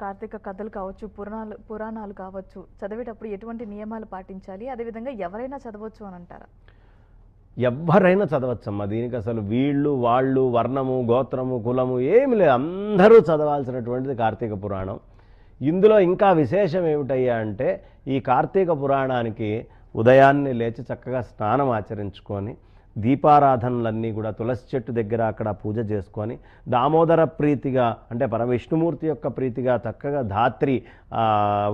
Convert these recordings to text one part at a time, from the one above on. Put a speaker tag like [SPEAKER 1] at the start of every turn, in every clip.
[SPEAKER 1] కార్తీక కథలు కావచ్చు, పురాణాలు కావచ్చు, చదివేటప్పుడు ఎటువంటి నియమాలు పాటించాలి? అదేవిధంగా ఎవరైనా చదవచ్చు అని అంటారా?
[SPEAKER 2] ఎవ్వరైనా చదవచ్చమ్మా. దీనికి అసలు వీళ్ళు వాళ్ళు వర్ణము గోత్రము కులము ఏమి లేదు, అందరూ చదవాల్సినటువంటిది కార్తీక పురాణం. ఇందులో ఇంకా విశేషం ఏమిటయ్యా అంటే, ఈ కార్తీక పురాణానికి ఉదయాన్నే లేచి చక్కగా స్నానం ఆచరించుకొని దీపారాధనలన్నీ కూడా తులసి చెట్టు దగ్గర అక్కడ పూజ చేసుకొని దామోదర ప్రీతిగా అంటే పరవిష్ణుమూర్తి యొక్క ప్రీతిగా చక్కగా ధాత్రి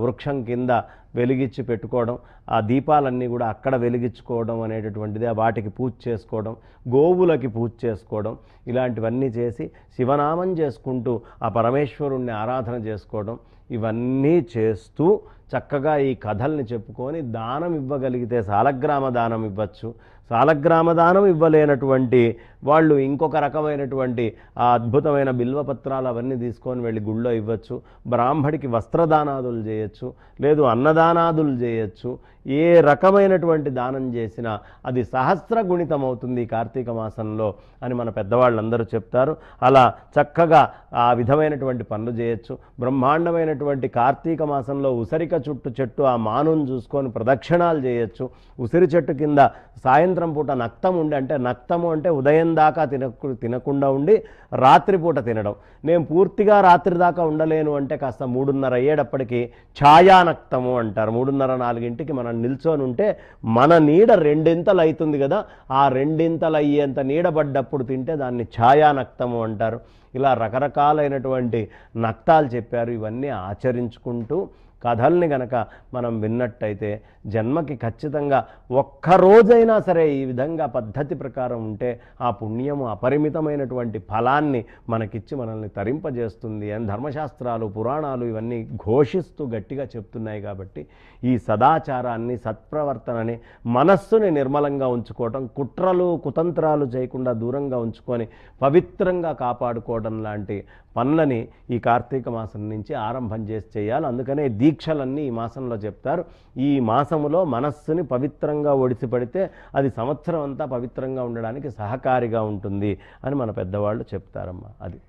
[SPEAKER 2] వృక్షం కింద వెలిగించి పెట్టుకోవడం, ఆ దీపాలన్నీ కూడా అక్కడ వెలిగించుకోవడం అనేటటువంటిది, వాటికి పూజ చేసుకోవడం, గోవులకి పూజ చేసుకోవడం, ఇలాంటివన్నీ చేసి శివనామం చేసుకుంటూ ఆ పరమేశ్వరుణ్ణి ఆరాధన చేసుకోవడం, ఇవన్నీ చేస్తూ చక్కగా ఈ కథల్ని చెప్పుకొని దానం ఇవ్వగలిగితే సాలగ్రామ దానం ఇవ్వచ్చు. సాలగ్రామ దానం ఇవ్వలేనటువంటి వాళ్ళు ఇంకొక రకమైనటువంటి ఆ అద్భుతమైన బిల్వపత్రాలు అవన్నీ తీసుకొని వెళ్ళి గుళ్ళో ఇవ్వచ్చు. బ్రాహ్మడికి వస్త్రదానాదులు చేయొచ్చు, లేదు అన్నదానాదులు చేయొచ్చు. ఏ రకమైనటువంటి దానం చేసినా అది సహస్ర గుణితం అవుతుంది కార్తీక మాసంలో అని మన పెద్దవాళ్ళందరూ చెప్తారు. అలా చక్కగా ఆ విధమైనటువంటి పనులు చేయొచ్చు. బ్రహ్మాండమైనటువంటి కార్తీక మాసంలో ఉసిరిక చుట్టు చెట్టు ఆ మానును చూసుకొని ప్రదక్షిణాలు చేయొచ్చు. ఉసిరి చెట్టు కింద సాయంత్రం పూట నక్తం ఉండి, అంటే నక్తము అంటే ఉదయం దాకా తినకుండా ఉండి రాత్రిపూట తినడం. నేను పూర్తిగా రాత్రి దాకా ఉండలేను అంటే కాస్త 3:30 అయ్యేటప్పటికి ఛాయానక్తము అంటారు. 3:30-4కి మనం నిల్చొని ఉంటే మన నీడ రెండింతలు అవుతుంది కదా, ఆ రెండింతలు అయ్యేంత నీడబడ్డప్పుడు తింటే దాన్ని ఛాయానక్తము అంటారు. ఇలా రకరకాలైనటువంటి నక్తాలు చెప్పారు. ఇవన్నీ ఆచరించుకుంటూ కథల్ని గనక మనం విన్నట్టయితే జన్మకి ఖచ్చితంగా ఒక్కరోజైనా సరే ఈ విధంగా పద్ధతి ప్రకారం ఉంటే ఆ పుణ్యము అపరిమితమైనటువంటి ఫలాన్ని మనకిచ్చి మనల్ని తరింపజేస్తుంది అని ధర్మశాస్త్రాలు పురాణాలు ఇవన్నీ ఘోషిస్తూ గట్టిగా చెప్తున్నాయి. కాబట్టి ఈ సదాచారాన్ని సత్ప్రవర్తనని మనస్సుని నిర్మలంగా ఉంచుకోవటం, కుట్రలు కుతంత్రాలు చేయకుండా దూరంగా ఉంచుకొని పవిత్రంగా కాపాడుకోవడం లాంటి పనులని ఈ కార్తీక మాసం నుంచి ఆరంభం చేసి చేయాలి. అందుకనే దీక్షలన్నీ ఈ మాసంలో చెప్తారు. ఈ మాసములో మనస్సుని పవిత్రంగా ఒడిసిపడితే అది సంవత్సరం అంతా పవిత్రంగా ఉండడానికి సహకారిగా ఉంటుంది అని మన పెద్దవాళ్ళు చెప్తారమ్మా. అది